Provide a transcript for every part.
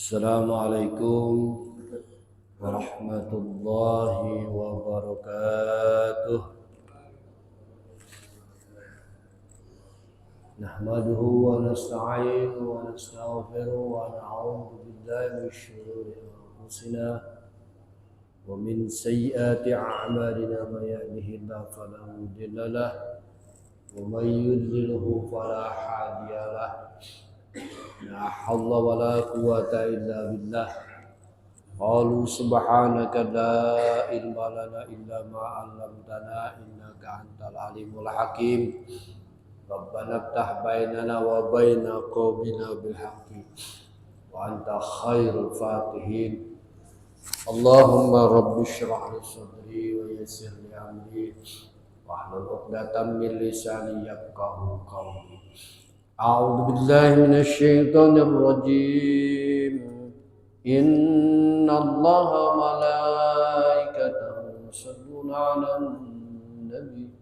Assalamualaikum warahmatullahi wabarakatuh. Nahmaduhu wa nasta'inuhu wa nastaghfiruhu wa na'udzu billahi min shururi anfusina wa min sayyiati a'malina may yahdihillahu fala mudilla lahu wa may yudlilhu fala hadiya lahu. La haula wa la quwwata illa billah. Qalu subhanaka la ilma lana illa ma 'allamtana innaka antal alimul hakim. Rabbana iftah bainana wa baina qaumina bil haqqi wa anta khairul fatihin. Allahumma rabbi shrah li sadri wa yassir li amri wahlul 'uqdatam min lisani yafqahu qawli. A'udzu billahi minasy syaithanir rajim. Innallaha wa malaikatahu yusholluna 'alan nabi.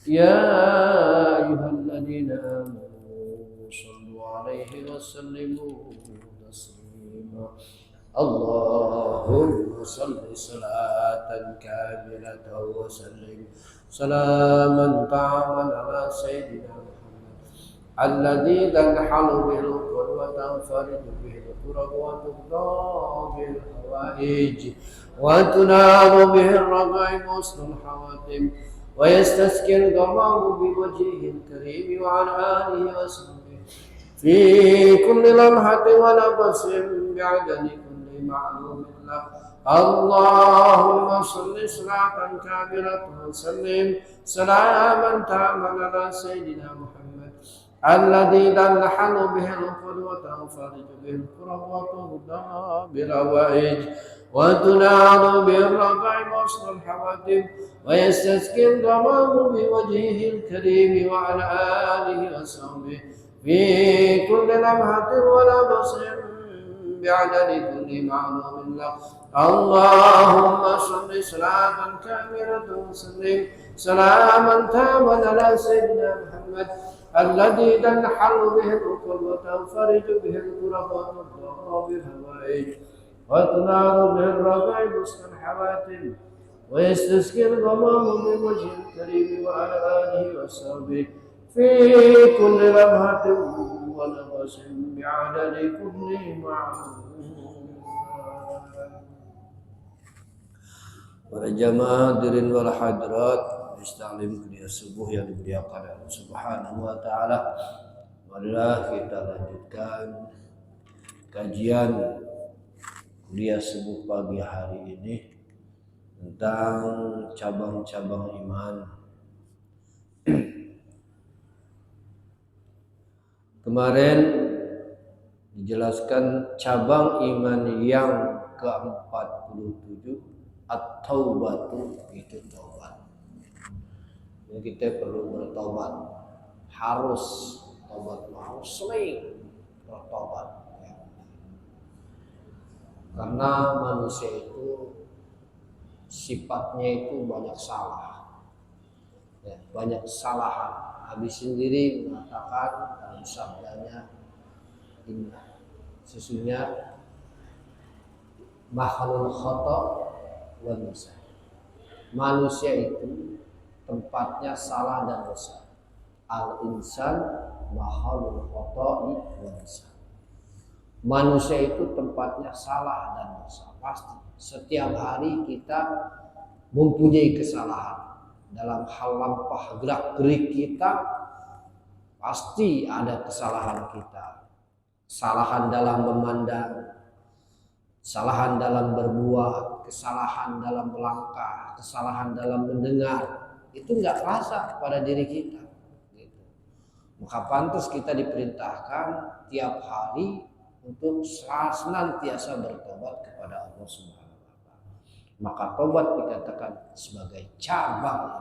Ya ayyuhalladzina amanu shallu 'alaihi wa sallimu taslima. Allahumma shalli salatan kamilatan wa sallim salaman ta'aman ala sayyidina الذي تنحل به القرى وتنفرد به الكرب وتقضى به الحوائج وتنال به الرغائب وحسن الحواتم ويستسقي الغمام بوجهه الكريم وعلى آله وصحبه في كل لمحة ونفس بعدد كل معلوم له. اللهم صل صلاة كاملة وسلم سلاما تاما على سيدنا محمد الذي تنحل به العقد وتنفرج به الكرب وتهدى بالروائج وتنال به الرغائب وحسن الحواتم ويستسقي الغمام بوجهه الكريم وعلى آله وصحبه في كل لمحة ولبس بعدد كل معلوم له. اللهم صل صلاة كاملة وسلم سلاما تاما على سيدنا محمد الذي تنحل به العقد وتنفرج به الكرب وتضرب بالهوائج وتنال به الرغائب وسط الحواتم ويستسقي الغمام بوجه الكريم وعلى آله وصحبه في كل لمحة ونفس بعدد كل معلوم. Para jamaah hadirin wal hadirat, istaklim kuliah subuh yang dimuliakan Allah Subhanahu wa taala. Marilah kita lanjutkan kajian kuliah subuh pagi hari ini tentang cabang-cabang iman. Kemarin dijelaskan cabang iman yang ke-47, at-taubatu, itu taubat. Jadi kita perlu bertobat, harus sering bertobat. Karena manusia itu sifatnya itu banyak salah, banyak kesalahan. Nabi sendiri mengatakan dalam sabdanya, inna sesungguhnya makhlul khata wa nisa, manusia itu tempatnya salah dan dosa. Al insan makhlul khata'i wa nisa, manusia itu tempatnya salah dan dosa. Pasti setiap hari kita mempunyai kesalahan. Dalam hal lampah gerak gerik kita pasti ada kesalahan kita. Kesalahan dalam memandang, kesalahan dalam berbuat, kesalahan dalam melangkah, kesalahan dalam mendengar. Itu nggak terasa pada diri kita. Maka pantas kita diperintahkan tiap hari untuk senantiasa bertobat kepada Allah Subhanahu. Maka tobat dikatakan sebagai cabang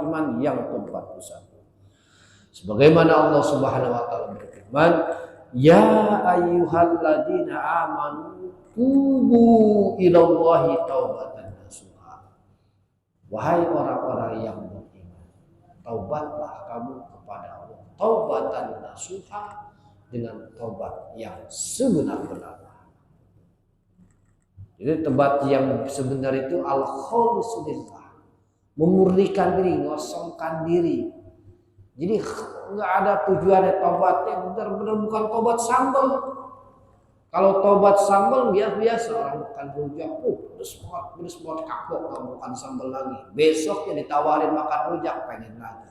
iman yang ke-41. Sebagaimana Allah Subhanahu wa taala berfirman, ya ayyuhalladzina amanu tubu ilallahi taubatan nasuha. Wahai orang-orang yang beriman, taubatlah kamu kepada Allah taubatan nasuha dengan tobat yang sebenar-benarnya. Jadi tobat yang sebenar itu al-khalisu lillah, memurnikan diri, ngosongkan diri. Jadi nggak ada tujuannya tobatnya benar-benar bukan tobat sambal. Kalau tobat sambal biasa orang makan rujak, pedes banget kapok, nggak makan sambal lagi. Besoknya ditawarin makan rujak, pengen lagi.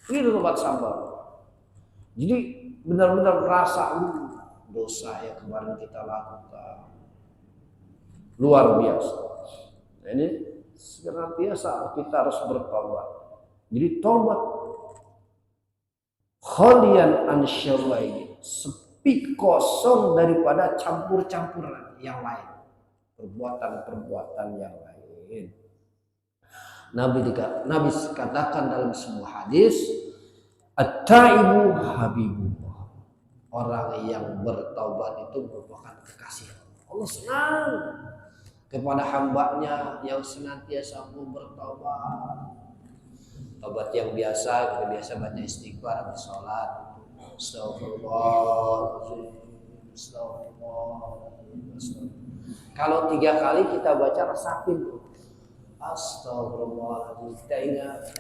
Ini tobat sambal. Jadi benar-benar merasa dosa yang kemarin kita lakukan luar biasa. Nah, ini senantiasa kita harus bertobat. Jadi tobat khalian an syarri, sepi kosong daripada campur-campuran yang lain, perbuatan-perbuatan yang lain. Nabi katakan dalam sebuah hadis, at-taibu habibullah, orang yang bertaubat itu merupakan kekasih Allah. Senang kepada hambanya yang senantiasa bertaubat. Taubat yang biasa, kita biasa baca istighfar habis sholat, astagfirullahaladzim, astagfirullahaladzim. Kalau 3 kali kita baca resapin tuh, astagfirullahaladzim. Kita ingat,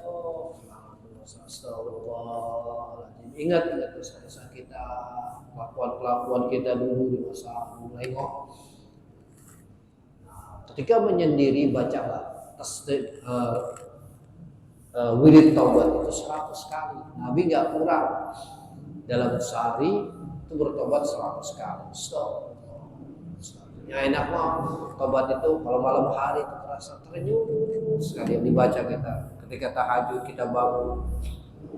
astagfirullahaladzim. Ingat dosa-dosa kita, kelakuan kita dulu di masa mulai ketika menyendiri bacalah wirid taubat itu 100 kali. Nabi nggak kurang dalam sehari itu bertobat 100 kali. Stop. Ya enak mah tobat itu kalau malam hari itu terasa terenyuh sekali yang dibaca kita. Ketika tahajud kita bangun,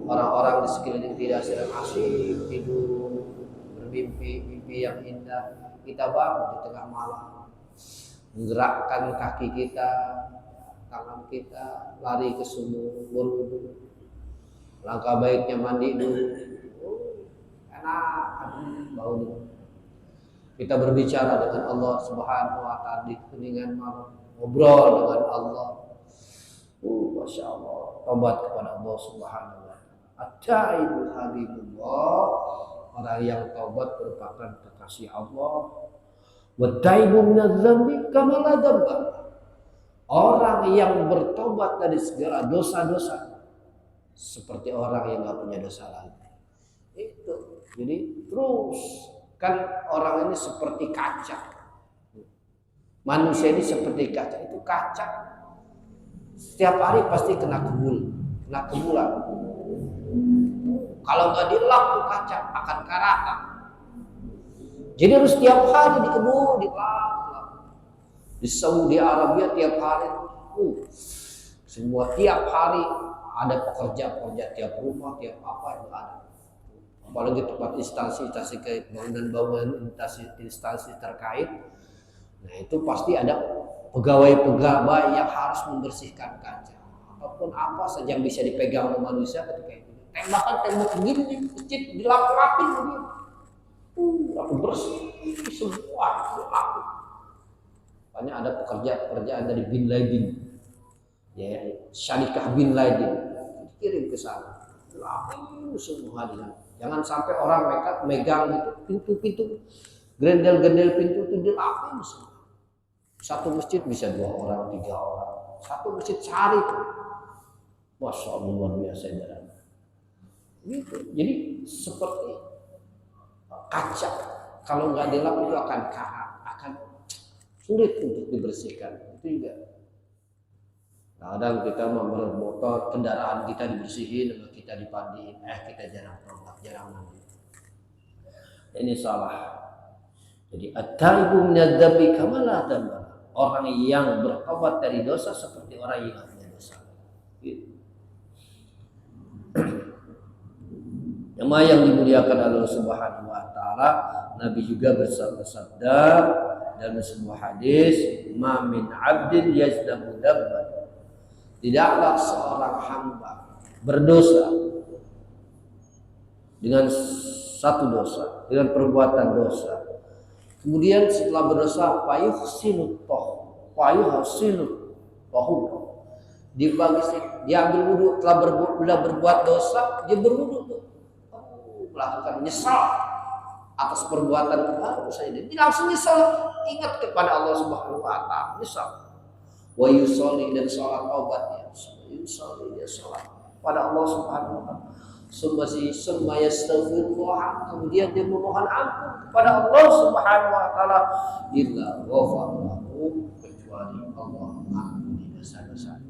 orang-orang di sekeliling tidak sedang asyik tidur, bermimpi mimpi yang indah, kita bangun di tengah malam, menggerakkan kaki kita, tangan kita, lari ke sumur, berwudu. Langkah baiknya mandi dulu. Enak baunya. Kita berbicara dengan Allah Subhanahu wa taala di keningan malam, ngobrol dengan Allah. Masya Allah, tobat kepada Allah Subhanahu wa taala. At-taibul habibullah, orang yang tobat merupakan kekasih Allah. Wa taibu minadz-dzambi kama la dzamba. Orang yang bertobat dari segala dosa-dosa seperti orang yang nggak punya dosa lagi. Itu. Jadi terus kan orang ini seperti kaca. Manusia ini seperti kaca. Itu kaca. Setiap hari pasti kena kebulan. Kalau nggak dilap tuh kaca akan karatan. Jadi harus setiap hari dikebul, dilap. Di Saudi Arabia tiap hari, semua tiap hari ada pekerja tiap rumah, tiap apa yang ada. Apalagi tempat instansi bangunan instansi terkait. Nah itu pasti ada pegawai yang harus membersihkan kaca. Ataupun apa saja yang bisa dipegang oleh manusia ketika itu. Bahkan tembok begini nih, masjid dilap-lapin begini. Lalu bersih, semua dilapin. Makanya ada pekerjaan dari Bin Laden, ya, syarikah Bin Laden, dikirim ke sana. Lapin semua hadirin. Jangan sampai orang megang gitu pintu-pintu, grendel-grendel pintu itu dilapin semua. Satu masjid bisa 2 orang, 3 orang. Satu masjid sehari itu. Masya Allah luar biasa jalan. Gitu. Jadi seperti kaca, kalau nggak dilap itu akan karat, akan sulit untuk dibersihkan. Itu juga. Kadang kita membawa motor, kendaraan kita dibersihin, kita dipandiin, kita jarang tobat, jarang mandi. Ini salah. Jadi at-taibu minadz-dzambi kama la dzamba. Orang yang bertobat dari dosa seperti orang yang tidak punya dosa. Gitu. Yang dimuliakan Allah Subhanahu wa taala, Nabi juga bersabda dalam sebuah hadis, "Ma min 'abdin yazdamu dzamban." Tidaklah seorang hamba berdosa dengan satu dosa, dengan perbuatan dosa. Kemudian setelah berdosa, fayuhsinut tahur. Dia ambil wudu, telah berbuat dosa, dia berwudu tuh. Melakukan menyesal. atas perbuatan baru saja dia langsung nyesal, ingat kepada Allah Subhanahu wa taala, nyesal. Wa yusolli, dan sholat obatnya, yusolli, dia sholat pada Allah Subhanahu wa taala. Summa yastaghfirullah, kemudian dia memohon ampun kepada Allah Subhanahu wa taala, illa ghafarlahu, kecuali Allah mengampuni dosa-dosa.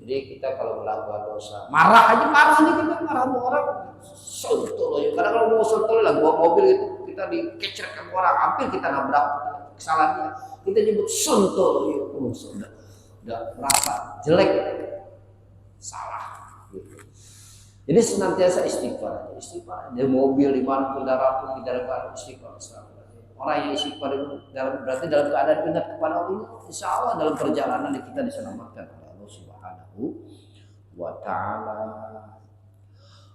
Jadi kita kalau melakukan dosa, marah nih kita marah sama orang, sontol aja. Karena kalau mau sontol lah, bawa mobil itu kita dikecrek ke orang, hampir kita nabrak kesalahannya, kita nyebut sontol ya, udah merasa jelek, salah. Jadi senantiasa istighfar. Di mobil, di mana pun, darat pun, di dalam istighfar. Orang yang istighfar itu berarti dalam keadaan ingat kepada Allah, insya Allah dalam perjalanan kita diselamatkan oleh Allah Subhanahu wa taala.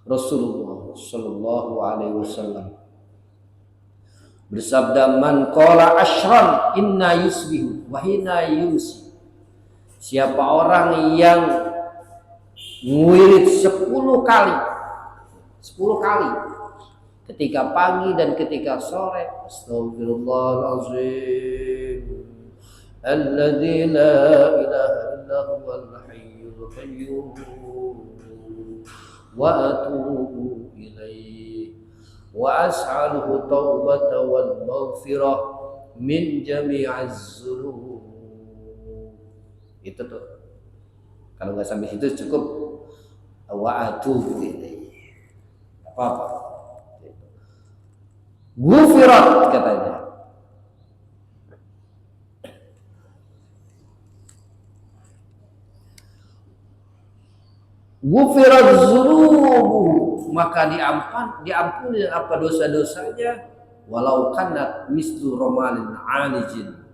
Rasulullah Shallallahu alaihi wasallam bersabda, man qala asyran inna yusbihu wa hina yumsi. Siapa orang yang wirid 10 kali ketika pagi dan ketika sore, astagfirullahalazim alladzi la ilaha illa huwal hayyul qayyum wa atubu ilaihi wa as'aluhu taubata wal maghfirah min jami'iz dzunub. Itu tuh. Kalau nggak sampai situ cukup wa atubu ilaihi. Apa-apa. Gufirat katanya. Gufirat dzunubuhu, maka diampuni apa dosa-dosanya, walau kanat mislu romalin alijin.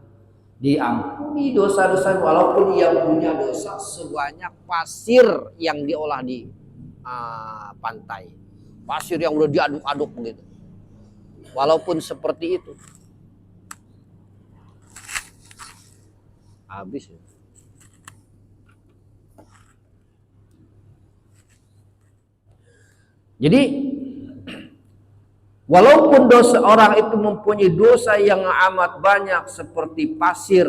Diampuni dosa-dosa walaupun ia punya dosa sebanyak pasir yang diolah di pantai, pasir yang udah diaduk-aduk begitu, walaupun seperti itu habis ya. Jadi walaupun dosa orang itu mempunyai dosa yang amat banyak seperti pasir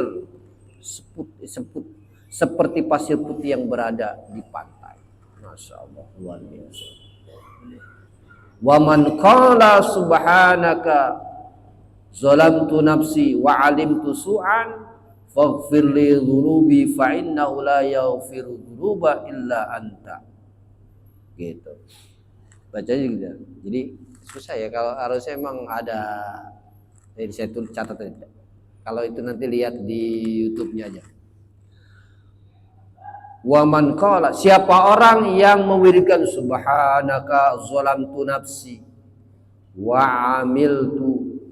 seperti pasir putih yang berada di pantai. Masya Allah, luar biasa. Wa man qala subhanaka zalamtu nafsi wa alimtu su'an faghfir li dhunubi fa innahu la yaghfiru dhunuba illa anta. Gitu. Bacanya gitu. Jadi susah ya, kalau harusnya emang ada, saya tulis catat aja. Kalau itu nanti lihat di YouTube-nya aja. Wa man qala, siapa orang yang mewiridkan subhanaka zalamtu nafsi wa amiltu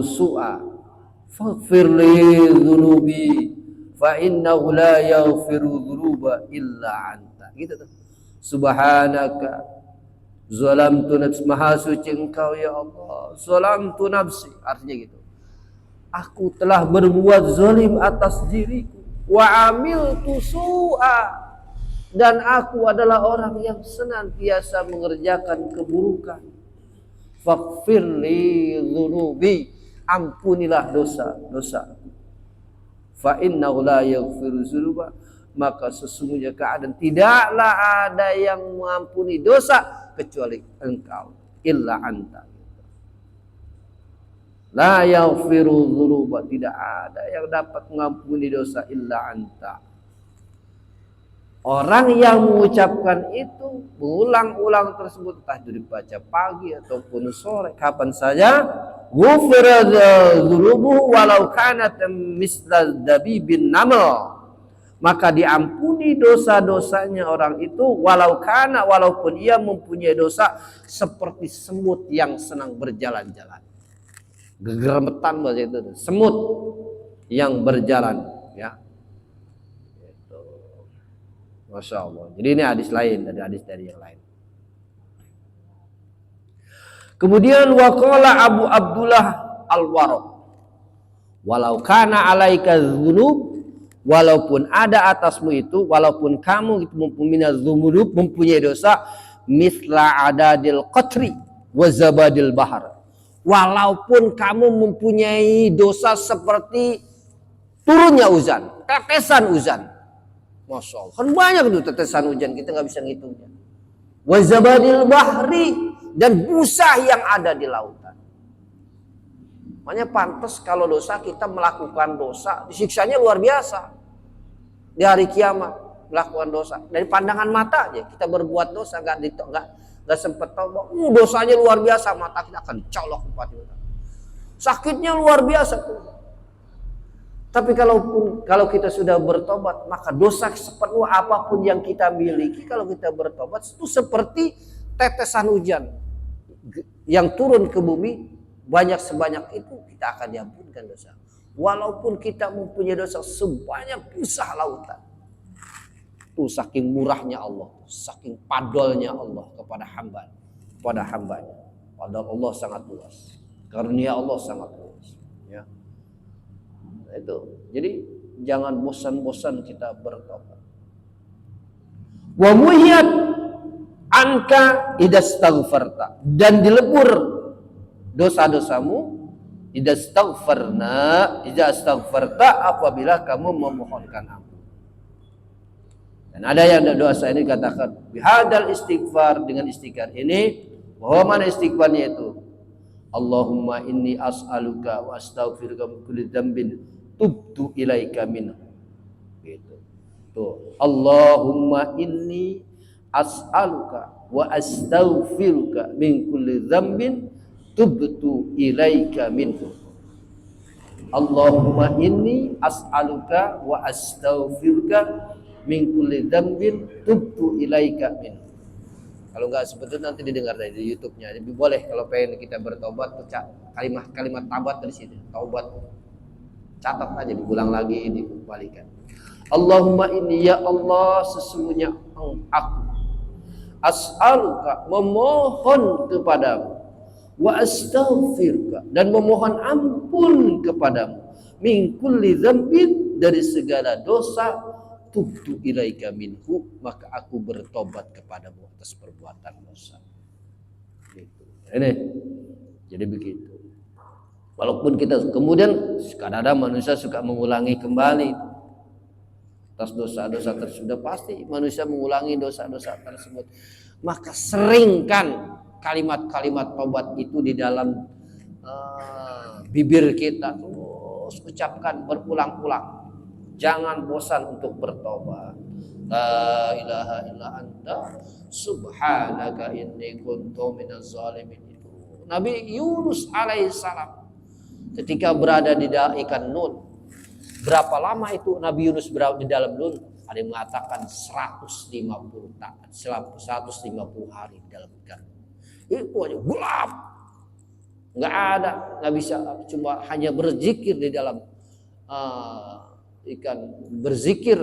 su'a faghfir li dhunubi fa innahu la yaghfiru dhunuba illa anta. Gitu tuh. Subhanaka zalamtu nafsi, maha suci engkau ya Allah, zalamtu nafsi, artinya gitu, aku telah berbuat zalim atas diriku, wa amiltu su'a, dan aku adalah orang yang senantiasa mengerjakan keburukan. Faghfir li dzunubi, ampunilah dosa-dosa. Fa innahu la yaghfiru dzunuba, maka sesungguhnya keadaan tidaklah ada yang mengampuni dosa kecuali engkau, illa anta. La yaghfiru dzunuba, tidak ada yang dapat mengampuni dosa illa anta. Orang yang mengucapkan itu, mengulang-ulang tersebut, entah itu dibaca pagi ataupun sore, kapan saja, ghufira dzunubuhu walau kanat misla dabibin naml, maka diampuni dosa-dosanya orang itu walaupun ia mempunyai dosa seperti semut yang senang berjalan-jalan. Gegermetan bahasa itu, semut yang berjalan, ya. Gitu. Masya Allah. Jadi ini hadis lain dari yang lain. Kemudian waqala Abu Abdullah Al-Waraq, walau kana alaika dzunub, walaupun ada atasmu itu, walaupun kamu itu mempunyai dosa, mithla adadil qatri wa zabadil bahar. Walaupun kamu mempunyai dosa seperti turunnya hujan, tetesan hujan. Masya Allah, kan banyak tuh tetesan hujan, kita nggak bisa ngitungnya. Wa zabadil bahri, dan busa yang ada di lautan. Makanya pantas kalau dosa, kita melakukan dosa, disiksanya luar biasa. Di hari kiamat melakukan dosa, dari pandangan mata aja kita berbuat dosa, nggak sempat tahu, dosanya luar biasa, mata kita akan colok ke sakitnya luar biasa tuh. Tapi kalau kita sudah bertobat, maka dosa sepenuh apapun yang kita miliki, kalau kita bertobat itu seperti tetesan hujan yang turun ke bumi, banyak sebanyak itu kita akan diampunkan dosa. Walaupun kita mempunyai dosa sebanyak busa lautan. Itu saking murahnya Allah, saking padolnya Allah kepada hambanya. Padahal Allah sangat luas, karunia Allah sangat luas. Ya. Nah, itu. Jadi jangan bosan-bosan kita bertobat. Wa muhiyat anka idastaghfarta, dan dilebur dosa-dosamu idastaghfarta apabila kamu memohonkan ampun. Dan ada yang dosa ini katakan bihadal istighfar, dengan istighfar ini, bahwa mana istighfarnya itu? Allahumma inni as'aluka wa astaghfiruka min kulli dzambin tubtu ilaika minhu. Gitu. Tuh, Allahumma inni as'aluka wa astaghfiruka min kulli dzambin tubtu ilaika minhu. Allahumma inni as'aluka wa astaghfiruka min kulli dzambin tubtu ilaika minhu. Kalau enggak seperti itu nanti didengar dari YouTube-nya. Jadi boleh kalau pengen kita bertobat, kalimat taubat dari sini. Taubat. Catat aja, diulang lagi, dikembalikan. Allahumma inni, ya Allah, sesungguhnya aku as'aluka, memohon kepadamu, wa astaghfiruka, dan memohon ampun kepadamu, min kulli dzambin, dari segala dosa, tubtu ilaika minhu, maka aku bertobat kepadamu atas perbuatan dosa. Gitu. Ini jadi begitu. Walaupun kita kemudian kadang-kadang manusia suka mengulangi kembali atas dosa-dosa tersebut, pasti manusia mengulangi dosa-dosa tersebut. Maka seringkan kalimat-kalimat tobat itu di dalam bibir kita, terus ucapkan berulang-ulang. Jangan bosan untuk bertobat. La ilaha illa anta subhanaka inni kuntu minaz zalimin. Itu Nabi Yunus alaihissalam ketika berada di ikan Nun. Berapa lama itu Nabi Yunus berada di dalam Nun? Ada yang mengatakan 150 hari di dalam ikan. Itu aja gelap, nggak ada, nggak bisa, cuma hanya berzikir di dalam ikan, berzikir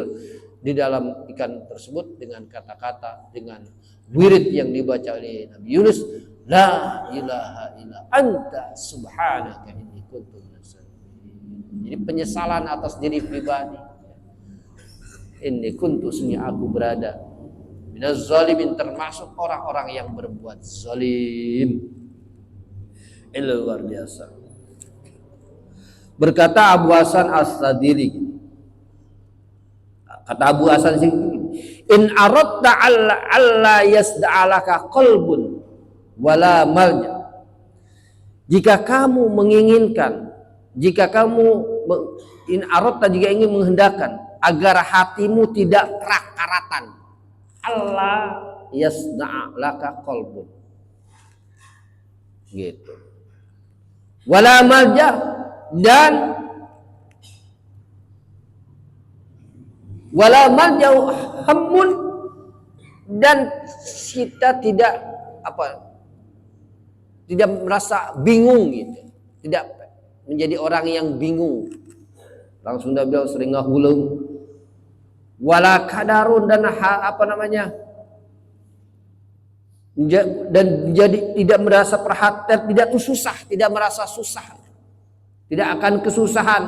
di dalam ikan tersebut dengan kata-kata, dengan wirid yang dibaca oleh Nabi Yunus, la ilaha illa anta subhanaka inni kuntu minaz zalimin. Jadi penyesalan atas diri pribadi. Inni kuntu, sungguh aku berada minaz zalimin, termasuk orang-orang yang berbuat zalim. Ini luar biasa. Berkata Abu Hasan As-Sadili, kata Abu Hasan sini, in aradta alla yasda'alaka qalbun wala malja. Jika kamu menginginkan, jika kamu in aradta, jika ingin menghendakkan agar hatimu tidak kerak-karatan, Allah yasda'alaka qalbun, gitu. Wala malja, dan wala malja'u hammun, dan kita tidak merasa bingung gitu, tidak menjadi orang yang bingung. Orang Sunda bilang sering ngahulung. Wala kadarun, dan dan jadi tidak merasa perhatian, tidak tuh susah, tidak merasa susah, tidak akan kesusahan.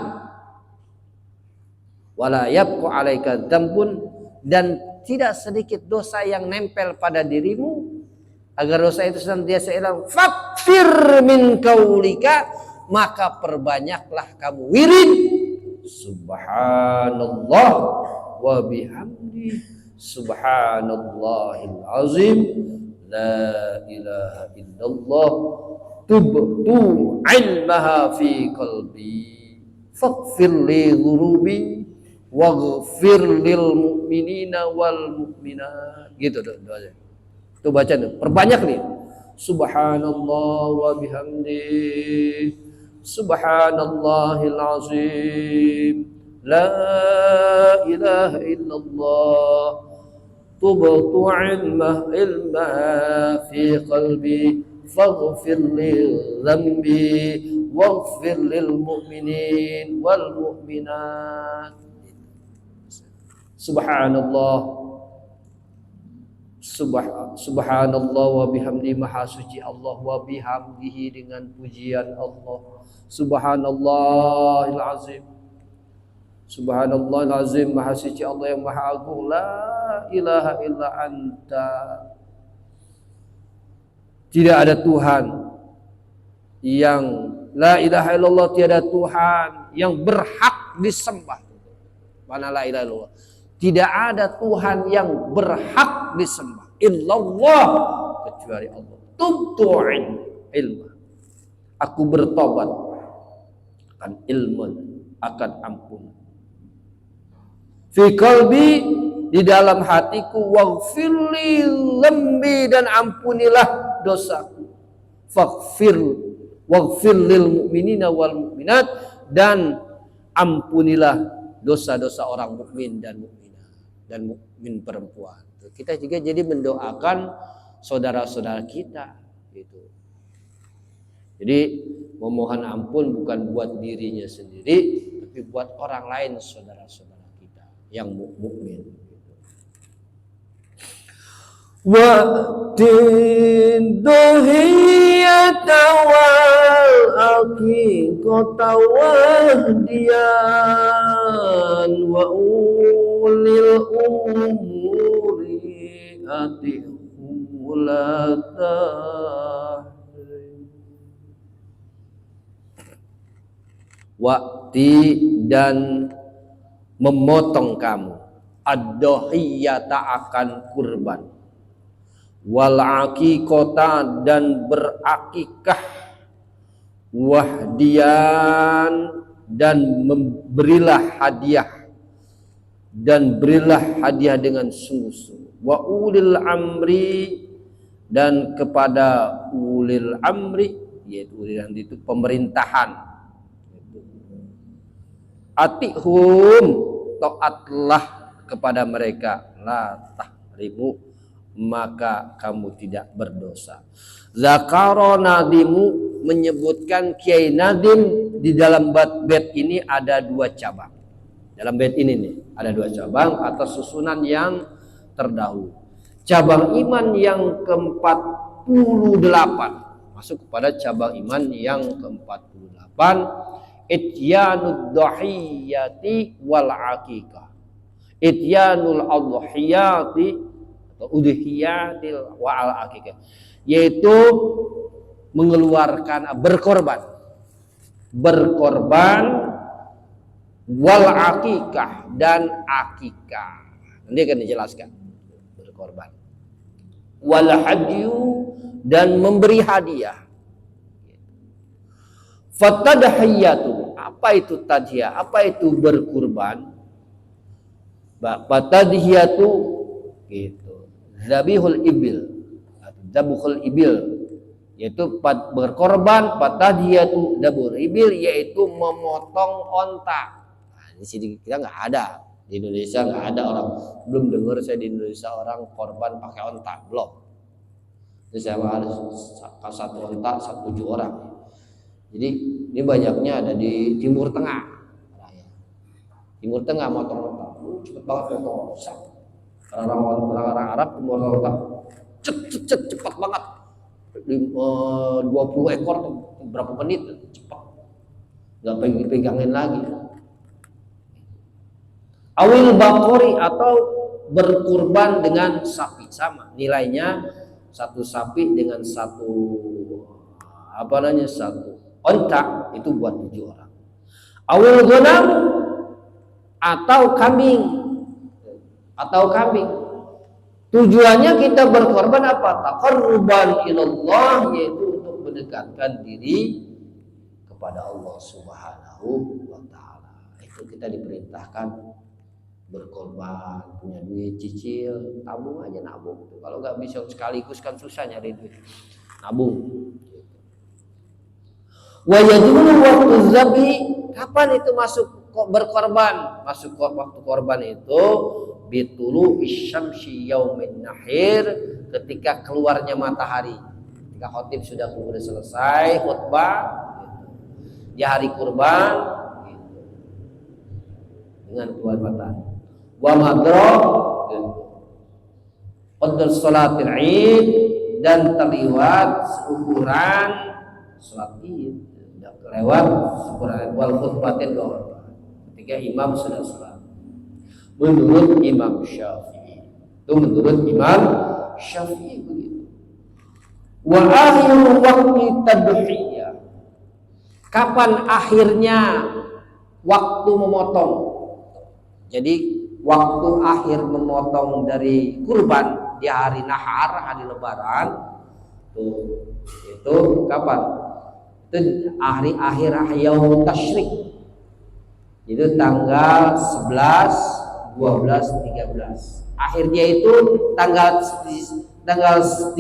Wala yabqu alaika dzambun, dan tidak sedikit dosa yang nempel pada dirimu, agar dosa itu senantiasa hilang, fakfir min kaulika, maka perbanyaklah kamu wirid subhanallah wa bihamdi subhanallahil azim la ilaha illallah tubtu ilmaha fi qalbi faghfir li dhunubi waghfir lil mu'minina wal mu'minat. Gitu doanya. Tuh baca tuh, perbanyak nih. Subhanallah wa bihamdi subhanallahil azim la ilaha illallah tubtu ilma fi qalbi faghfir li dhanbi waghfir lil mu'minin wal mu'minat. Subhanallah Subhanallah wa bihamdi, maha suci Allah, wa bihamdihi, dengan pujian Allah, subhanallahil azim, subhanallahil azim, maha suci Allah yang maha agung, la ilaha illa anta, tidak ada Tuhan yang, la ilaha illallah, tiada Tuhan yang berhak disembah. Mana la ilaha illallah, tidak ada Tuhan yang berhak disembah illallah kecuali Allah. Tubtu ilma, aku bertobat akan ilmu, akan ampun. Fi qalbi, di dalam hatiku, waghfirli dhanbi, dan ampunilah dosaku. Waghfir lil mu'minina wal mu'minat, dan ampunilah dosa-dosa orang mukmin dan mukminah dan mukmin perempuan. Kita juga jadi mendoakan saudara-saudara kita gitu. Jadi memohon ampun bukan buat dirinya sendiri, tapi buat orang lain, saudara-saudara kita yang mukmin gitu. Wa tiduhiyata wal aqiqata wahdiyan wa ulil umuri atihulata, wakti dan memotong kamu, ad-dohiyata akan kurban, wal aqiqata dan berakikah, wahdian dan memberilah hadiah, dan berilah hadiah dengan sungguh-sungguh, wa ulil amri, dan kepada ulil amri, yaitu ulil amri itu pemerintahan, atihum, taatlah kepada mereka, la tahrimu, maka kamu tidak berdosa. Zakaro Nadimu, menyebutkan Kiai Nadim di dalam bait ini ada dua cabang. Dalam bait ini nih ada dua cabang atau susunan yang terdahulu. Cabang iman yang ke-48, masuk kepada cabang iman yang ke-48, Ityanud dhahiyati wal aqiqah. Ityanul adhiyati atau udhiyatil wal aqiqah, yaitu mengeluarkan, berkorban wal aqiqah, dan akikah. Nanti akan dijelaskan berkorban. Wal hadyu, dan memberi hadiah. Fatadhiyatu, apa itu tadhiyah? Apa itu berkurban? Fatadhiyatu gitu. Zabihul ibil, zabuhul ibil, yaitu berkorban. Fatadhiyatu dabur ibil, yaitu memotong onta. Di sini kita nggak ada, di Indonesia nggak ada, orang belum dengar saya di Indonesia orang korban pakai onta, belum. Jadi saya harus satu onta 7 orang. Jadi ini banyaknya ada di Timur Tengah. Timur Tengah motong onta, cepet banget motong. Orang Arab motong onta, cepat banget. 20 ekor berapa menit, cepat. Nggak pegangin lagi. Awil bakori, atau berkurban dengan sapi, sama nilainya satu sapi dengan satu satu onta itu buat 7 orang. Awil ghanam atau kambing. Tujuannya kita berkorban apa? Taqarruban ilallah, yaitu untuk mendekatkan diri kepada Allah Subhanahu wa taala. Itu kita diperintahkan berkorban, punya duit cicil, tabung aja, nabung. Kalau nggak bisa sekaligus kan susah nyari duit. Nabung. Wa yadulu waktu zabi, kapan itu masuk berkorban? Masuk waktu korban itu bitulu isyamsi yaumin nahir, ketika keluarnya matahari. Ketika khotib sudah selesai khutbah di hari kurban gitu, dengan keluar matahari. Wa madrok qadr salatil id, dan terliwat seukuran salat id, lewat seukuran wal khutbatin ketika imam sudah salat. Menurut Imam Syafi'i, itu menurut Imam Syafi'i begitu. Wa akhiru waqti tadhiyah, kapan akhirnya waktu memotong? Jadi waktu akhir memotong dari kurban di hari nahar, hari lebaran itu kapan? Itu hari akhir yaum tasyrik, itu tanggal 11, 12, 13. Akhirnya itu tanggal 13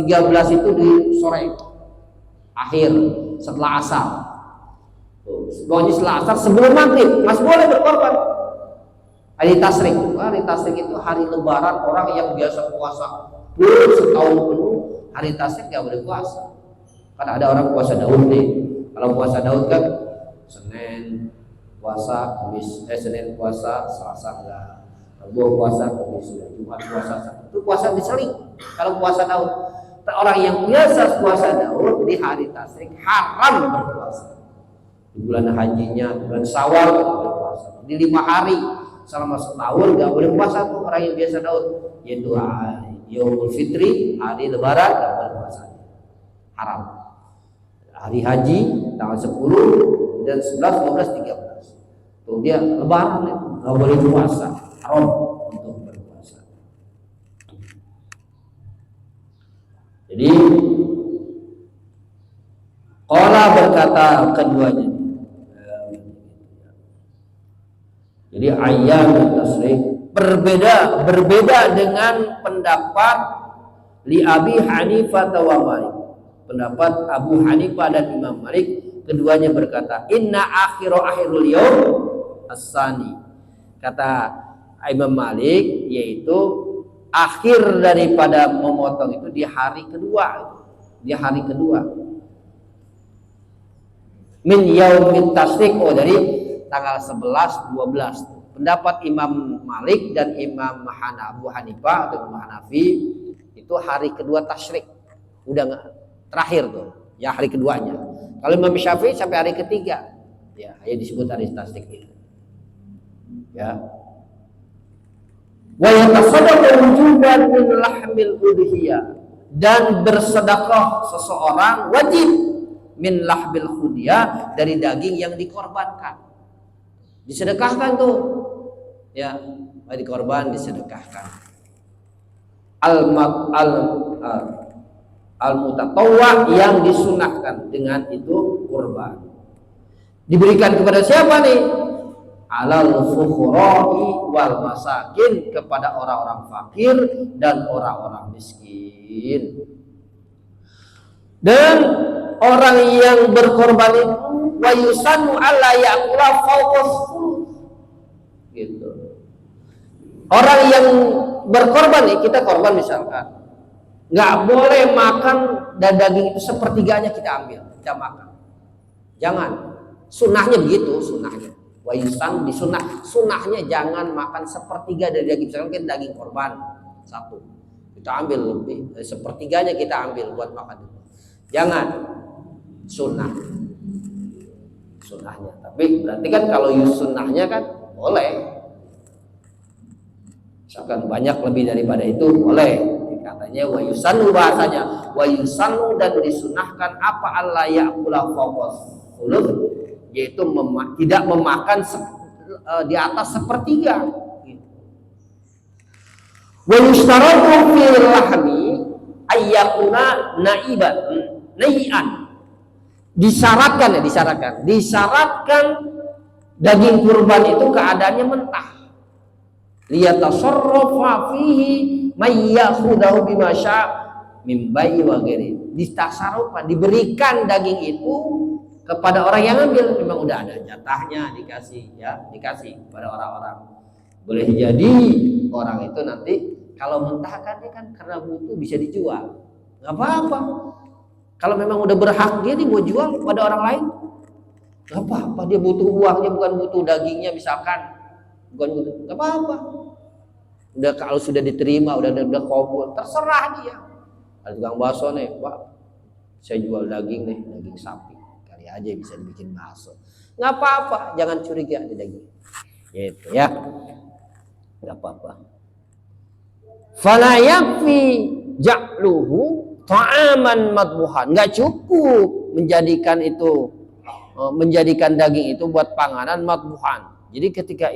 itu di sore, akhir setelah asar. Pokoknya setelah asar sebelum maghrib masih boleh berkorban. Hari tasrik, hari tasrik itu hari lebaran, orang yang biasa puasa setahun penuh, hari tasrik nggak boleh puasa. Kan ada orang puasa Daud nih. Kalau puasa Daud kan Senin puasa, Senin puasa, Selasa enggak. Rabu puasa, Kamis enggak. Jumat puasa, itu puasa diseling. Kalau puasa Daud, orang yang biasa puasa Daud di hari tasrik haram berpuasa. Di bulan hajinya, di bulan Syawal nggak boleh puasa. Di 5 hari selama setahun nggak boleh puasa tuh orang yang biasa Daud, yaitu Yaumul Fitri, hari Lebaran nggak boleh puasa, haram. Hari Haji tanggal 10 dan 11, 12, 13 tuh dia Lebaran itu nggak boleh puasa, haram untuk berpuasa. Jadi qala berkata keduanya. Jadi ayyam tasrik berbeda dengan pendapat li Abi Hanifah wa Malik. Pendapat Abu Hanifah dan Imam Malik, keduanya berkata inna akhirul yaum as-sani. Kata Imam Malik yaitu akhir daripada memotong itu di hari kedua. Di hari kedua. Min yaumit tasrik, dari tanggal 11, 12. Pendapat Imam Malik dan Imam Abu Hanifah atau Imam Hanafi itu hari kedua tasyrik. Udah nggak terakhir tuh, ya hari keduanya. Kalau Imam Syafi'i sampai hari ketiga, ya disebut hari tasyrik itu. Ya. Wa yatasaddaqu wujuban min lahmil udhiyah, dan bersedekah seseorang wajib min lahbil hudiyah, dari daging yang dikorbankan. Disedekahkan tuh, ya, dikorban, disedekahkan. Al-mutatawwa, yang disunahkan, dengan itu kurban. Diberikan kepada siapa nih? Alal fuqara'i wal masakin, kepada orang-orang fakir dan orang-orang miskin. Dan orang yang berkorban itu wa yusannu alla ya'kula fawqa gitu. Orang yang berkorban nih, kita korban misalkan, nggak boleh makan dan daging itu sepertiganya kita ambil, kita makan. Jangan. Sunahnya begitu, sunahnya. Wa yusan disunah, sunahnya jangan makan sepertiga dari daging. Misalkan kita daging korban satu, kita ambil lebih, sepertiganya kita ambil buat makan itu. Jangan. Sunahnya. Tapi berarti kan kalau sunnahnya kan boleh. Misalkan banyak lebih daripada itu boleh katanya wa yusannu, bahasanya wa yusannu, dan disunahkan apa Allah ya'kula fawqas thuluth, yaitu tidak memakan di atas sepertiga. Wa yushtaratu fil lahmi ayyakuna na'ian. Disyaratkan daging kurban itu keadaannya mentah. Liyatasarrafa fihi may ya'khudahu bima syaa min bai'i wa ghairi. Ditasarrufa, diberikan daging itu kepada orang yang ambil. Memang udah ada jatahnya, dikasih kepada orang-orang. Boleh jadi orang itu nanti kalau mentah kan dia kan karena butuh bisa dijual, nggak apa-apa. Kalau memang udah berhak dia mau jual kepada orang lain, nggak apa-apa. Dia butuh uangnya, bukan butuh dagingnya misalkan, nggak apa-apa. Udah kalau sudah diterima, udah kabul, terserah dia. Ada tukang bakso nih, Pak, saya jual daging nih, daging sapi, kali aja bisa dibikin bakso. Nggak apa-apa, jangan curiga di daging, gitu ya, nggak apa-apa. Fala yakfi ja'luhu ta'aman madbuhan, nggak cukup menjadikan daging itu buat panganan madbuhan. Jadi ketika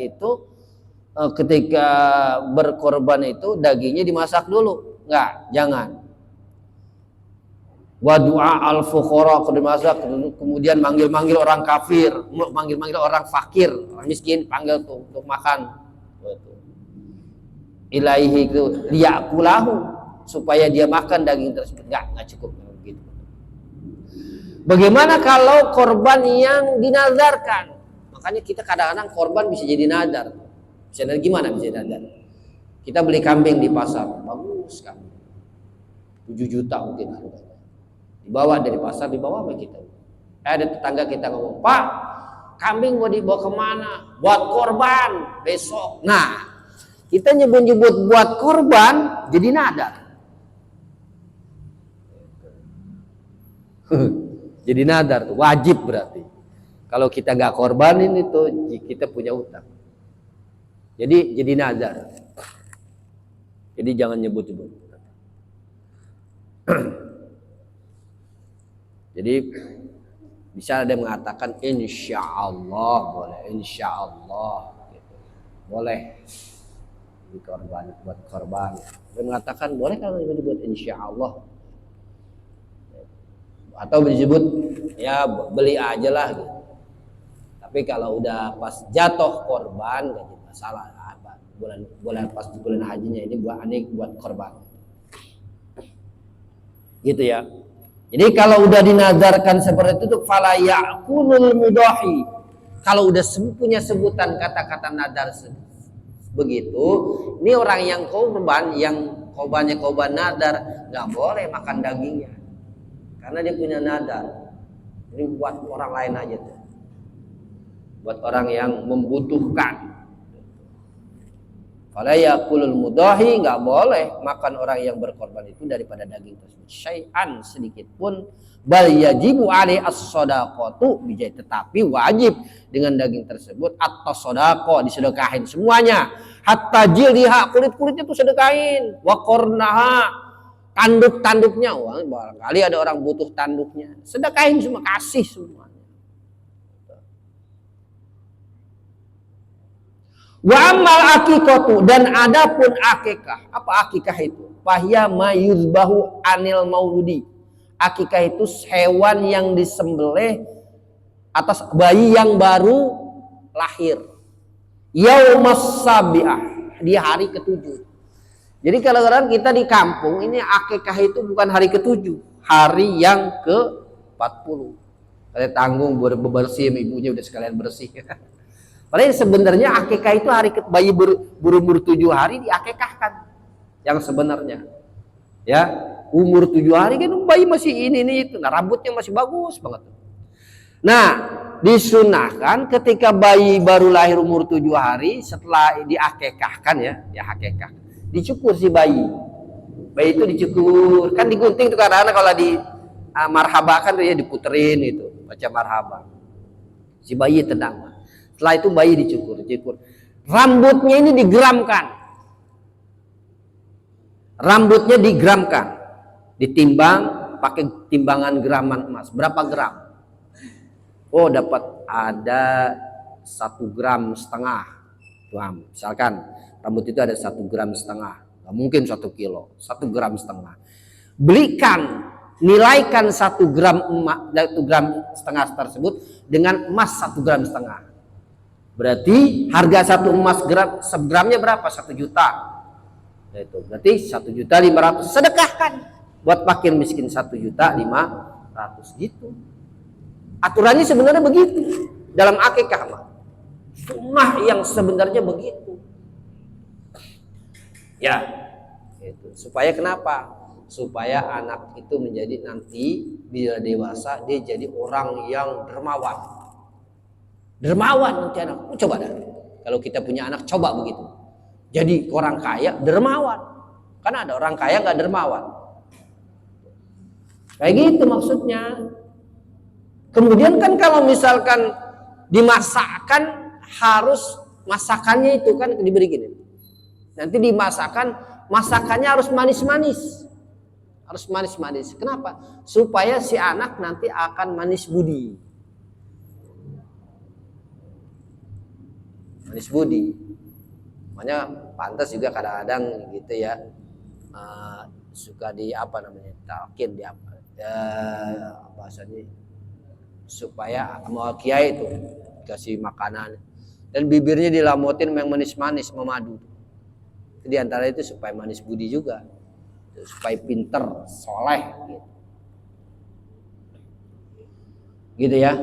berkorban itu dagingnya dimasak dulu, jangan. Wa du'a al fuqara, dimasak kemudian manggil orang kafir, manggil orang fakir, orang miskin, panggil tuh untuk makan. Ilaihi itu liyakulahu, supaya dia makan daging tersebut, nggak cukup begitu. Bagaimana kalau korban yang dinazarkan? Makanya kita kadang-kadang korban bisa jadi nazar. Gimana bisa nazar? Kita beli kambing di pasar, bagus kambing, 7 juta mungkin harganya. Dibawa dari pasar, dibawa sama kita. Ada tetangga kita ngomong, Pak, kambing mau dibawa kemana? Buat korban besok. Nah, kita nyebut-nyebut buat korban jadi nadar. Jadi nadar tuh, wajib berarti. Kalau kita gak korbanin itu kita punya utang. Jadi nadar. Jadi jangan nyebut-nyebut. Jadi bisa ada yang mengatakan insya Allah, boleh, insya Allah, gitu. Boleh dikorban, buat korban. Dia mengatakan boleh kalau disebut insya Allah, atau disebut ya beli aja lah gitu. Tapi kalau udah pas jatuh korban gak jadi masalah. Bulan pas bulan hajinya ini buat korban, gitu ya. Jadi kalau udah dinazarkan seperti itu tuh fala ya'kulul mudahi. Kalau udah punya sebutan kata-kata nazar begitu, ini orang yang korbannya korban nazar nggak boleh makan dagingnya, karena dia punya nazar. Ini buat orang lain aja tuh, buat orang yang membutuhkan. Fala ya'kulul mudahi, nggak boleh makan orang yang berkorban itu daripada daging tersebut syai'an sedikit pun. Bal yajibu alaihi as-shadaqatu bijai, tetapi wajib dengan daging tersebut at-shadaqah, disedekahin semuanya. Hatta jildiha, kulit-kulitnya tuh sedekahin. Wa qarnaha, tanduk-tanduknya. Wah, barangkali ada orang butuh tanduknya, sedekahin semua, kasih semua. Wa amal akikatu, dan adapun akikah. Apa akikah itu? Fahya mayuzbahu anil mauludi. Akikah itu hewan yang disembelih atas bayi yang baru lahir. Yaumas sabi'ah, di hari ke-7. Jadi kalau orang kita di kampung ini akikah itu bukan hari ke-7, hari yang ke-40. Saya tanggung bersih, ibunya udah sekalian bersih. Padahal sebenarnya akikah itu hari bayi berumur 7 hari diakikahkan. Yang sebenarnya, ya, umur 7 hari kan bayi masih ini itu, nah rambutnya masih bagus banget. Nah, disunahkan ketika bayi baru lahir umur 7 hari setelah diakikahkan ya, akikah, dicukur si bayi. Bayi itu dicukur, kan digunting tuh karena kalau di marhaba kan tuh ya diputerin itu, baca marhaba. Si bayi tenang. Setelah itu bayi dicukur. Rambutnya ini digeramkan. Rambutnya digramkan, ditimbang pakai timbangan graman emas. Berapa gram? Oh, dapat ada 1,5 gram. Wah, misalkan rambut itu ada 1,5 gram, nggak mungkin 1 kilo, 1,5 gram. Belikan, nilaikan 1 gram emas, 1,5 gram tersebut dengan emas 1,5 gram. Berarti harga 1 emas segramnya berapa? 1 juta. Itu berarti 1.500.000 sedekahkan buat fakir miskin 1.500.000 gitu. Aturannya sebenarnya begitu dalam akikah. Sunnah yang sebenarnya begitu. Ya, itu. Supaya kenapa? Supaya anak itu menjadi nanti bila dewasa dia jadi orang yang dermawan. Dermawan nanti anak. Coba dah. Kalau kita punya anak coba begitu. Jadi orang kaya dermawan. Karena ada orang kaya nggak dermawan. Kayak gitu maksudnya. Kemudian kan kalau misalkan dimasakkan, harus masakannya itu kan diberi gini. Nanti dimasakkan, masakannya harus manis-manis. Harus manis-manis. Kenapa? Supaya si anak nanti akan manis budi. Manis budi. Makanya pantas juga kadang-kadang gitu ya. Suka di apa namanya? Talqin di apa? Bahasanya supaya mau kiai itu kasih makanan dan bibirnya dilamotin yang manis-manis memadu. Di antara itu supaya manis budi juga, supaya pinter, soleh gitu ya.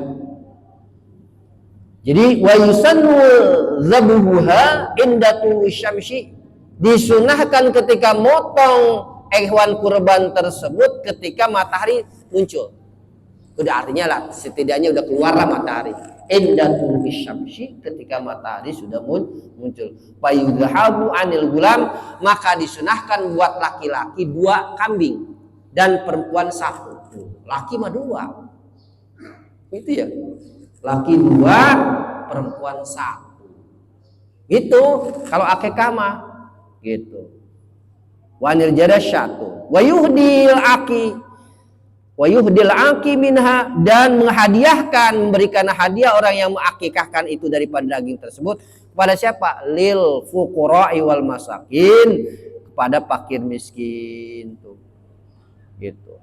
Jadi wa yusannu zabuha indatu syamsi, disunahkan ketika motong hewan kurban tersebut ketika matahari muncul. Udah artinya lah setidaknya udah keluarlah matahari. Indatul syamsi, ketika matahari sudah muncul. Fayudhabu anil gulam, maka disunahkan buat laki-laki 2 kambing dan perempuan 1. Laki mah 2. Itu ya. Laki 2, perempuan 1. Gitu kalau akikah mah gitu. Wanil jada 1. Wa yuhdil aki minha, dan menghadiahkan, memberikan hadiah orang yang mengakikahkan itu daripada daging tersebut kepada siapa? Lil fuqara'i wal masakin, kepada fakir miskin tuh. Gitu.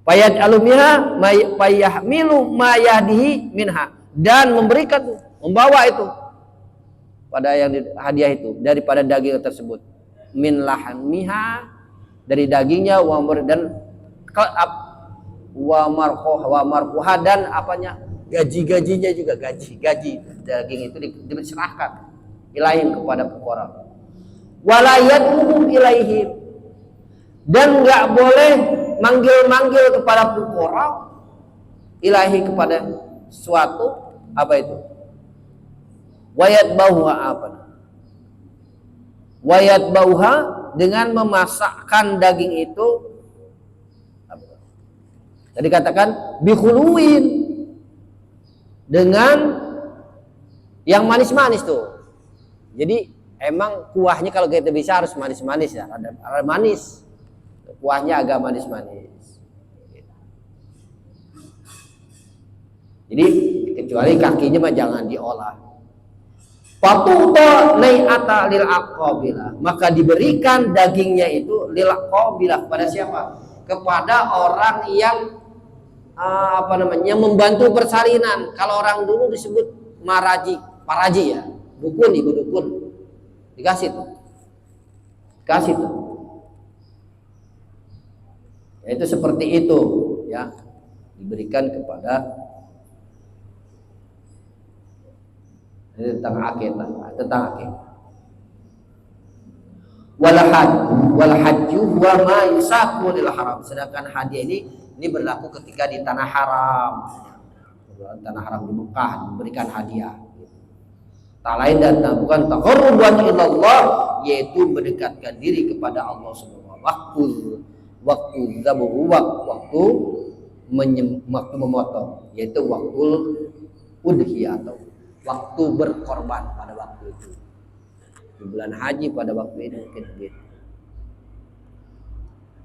Payat alumiha payahmilu mayadihi minha, dan memberikan, membawa itu pada yang hadiah itu daripada daging tersebut, min lahmiha, dari dagingnya, dan wa marquha, dan apanya, gaji-gajinya juga, gaji daging itu diserahkan ilahin kepada fuqara. Wala yad'u ilaihim, dan enggak boleh manggil-manggil kepada fuqara ilahi, kepada suatu apa itu, wayat bauha, dengan memasakkan daging itu. Tadi katakan bikhuluin, dengan yang manis-manis tuh. Jadi emang kuahnya kalau kita bisa harus manis-manis ya, ada manis. Kuahnya agak manis-manis. Jadi kecuali kakinya mah jangan diolah. Fatuta nai'ata lil aqabilah, maka diberikan dagingnya itu lil aqabilah, kepada siapa? Kepada orang yang membantu persalinan. Kalau orang dulu disebut paraji ya, dukun, ibu dukun, dikasih tuh. Ya, itu seperti itu ya, diberikan kepada. Ini tentang akikah. Wal hajju wa ma yusaqu lil haram. Sedangkan hadiah ini berlaku ketika di tanah haram. Tanah haram di Mekah diberikan hadiah. Tak lain dan bukan taqarruban ilallah, yaitu mendekatkan diri kepada Allah Subhanahu wa taala. Waktu zabuhu, waktu memotong, yaitu waktu udhiyah atau waktu berkorban pada waktu itu. Di bulan haji pada waktu itu mungkin begitu.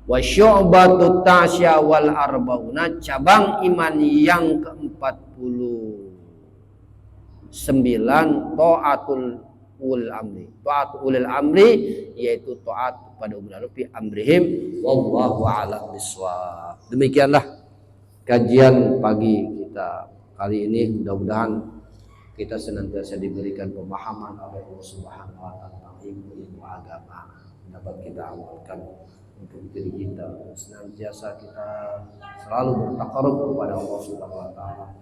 Wa syu'batu tasya wal arbauna, cabang iman yang ke-49 taatul ulil amri. Taat ulil amri yaitu taat pada ulil amri amrihim wallahu a'lam bishawab. Demikianlah kajian pagi kita kali ini. Mudah-mudahan kita senantiasa diberikan pemahaman oleh Allah Subhanahu wa taala tentang ilmu agama, dapat kita amalkan untuk diri kita. Senantiasa kita selalu bertakarub kepada Allah Subhanahu wa taala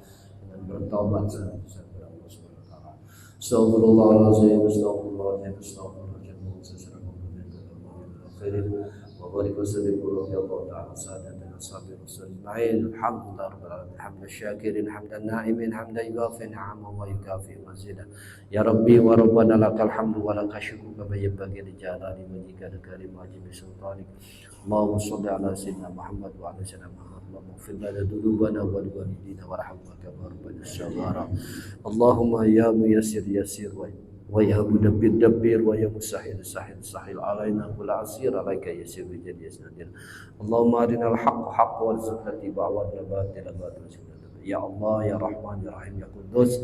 dan bertaubat senantiasa kepada Allah Subhanahu wa taala. Astagfirullahaladzim, astagfirullahaladzim, astagfirullahaladzim. وبارك وسلم ورضي الله تعالى سادتنا اصحاب الرسول اجمعين. الحمد لله رب العالمين حمد الشاكرين حمد النائمين حمدا يوافي نعمه ويكافئ مزيدا. يا ربي وربنا لك الحمد ولك الشكر كما ينبغي لجلال وجهك الكريم وعظيم سلطانك. اللهم صل على سيدنا محمد وعلى سيدنا محمد. اللهم اغفر لنا ذنوبنا ولوالدينا وارحمنا كما ربنا صغارا. اللهم يا ميسر يسير ويا مدبر دبر ويا مسهل سهل سهل علينا كل عسير عليك يسير بجد يسندنا. اللهم أرنا الحق حق وارزقنا اتباعه وارنا باطل باطل. Ya Allah, ya Rahman, ya Rahim, ya Kudus,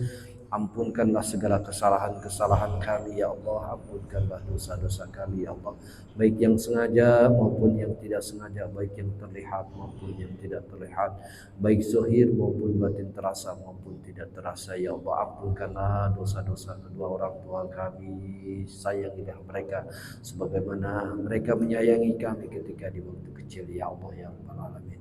ampunkanlah segala kesalahan-kesalahan kami ya Allah, ampunkanlah dosa-dosa kami ya Allah, baik yang sengaja maupun yang tidak sengaja, baik yang terlihat maupun yang tidak terlihat, baik zahir maupun batin, terasa maupun tidak terasa ya Allah. Ampunkanlah dosa-dosa kedua orang tua kami, sayangilah mereka sebagaimana mereka menyayangi kami ketika di waktu kecil ya Allah ya Rabbal Alamin.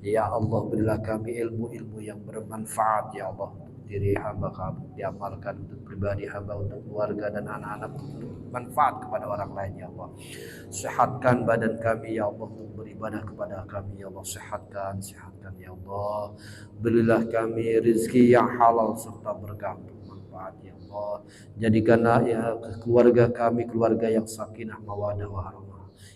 Ya Allah, berilah kami ilmu-ilmu yang bermanfaat ya Allah, diri hamba kami diamalkan untuk pribadi hamba, untuk keluarga dan anak-anak, untuk manfaat kepada orang lain ya Allah. Sehatkan badan kami ya Allah untuk beribadah kepada kami ya Allah. Sehatkan ya Allah. Berilah kami rezeki yang halal serta berkah untuk manfaat ya Allah. Jadikanlah ya keluarga kami keluarga yang sakinah mawadah warahmah.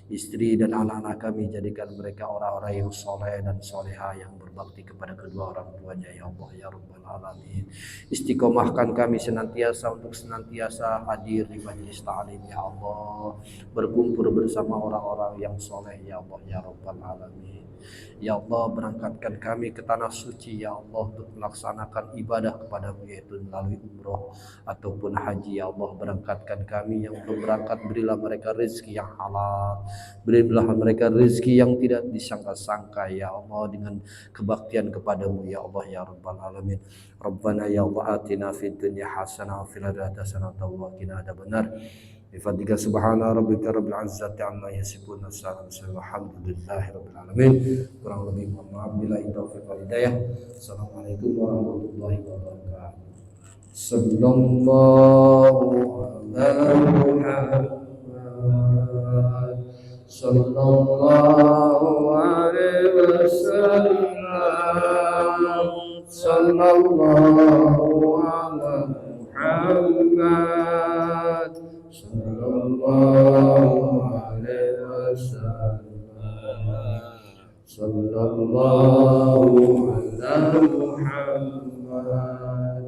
Istri dan anak-anak kami jadikan mereka orang-orang yang soleh dan soleha, yang berbakti kepada kedua orang tuanya ya Allah ya Rabbal Alamin. Istiqomahkan kami senantiasa untuk senantiasa hadir di majelis ta'lim ya Allah, berkumpul bersama orang-orang yang soleh ya Allah ya Rabbal Alamin. Ya Allah, berangkatkan kami ke tanah suci ya Allah untuk melaksanakan ibadah kepadamu, yaitu melalui umroh ataupun haji ya Allah. Berangkatkan kami yang belum berangkat, berilah mereka rezeki yang halal, berilah mereka rezeki yang tidak disangka-sangka ya Allah, dengan kebaktian kepadamu ya Allah ya Rabbal Alamin. Rabbana ya Allah atina fid dunya hasanah wa fil akhirati hasanah wa qina adzabannar. Bifadlika subhana rabbika rabbil izzati amma yasifun, alhamdulillahi rabbil alamin. Kurang lebih mohon maaf, billahi taufiq wal hidayah. Assalamualaikum warahmatullahi wabarakatuh. Sallallahu alaihi Muhammad, sallallahu alaihi wasallam, sallallahu alaihi Muhammad, sallallahu alaihi wasallam, sallallahu alaihi Muhammad,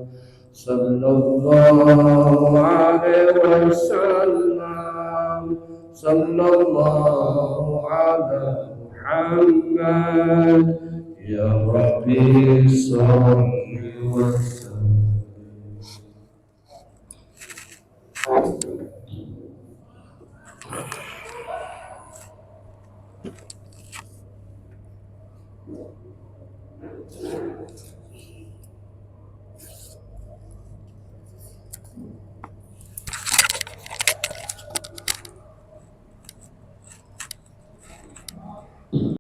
sallallahu alaihi wasallam, sallallahu alaihi Muhammad. Ya Rabbi salli wa sallim.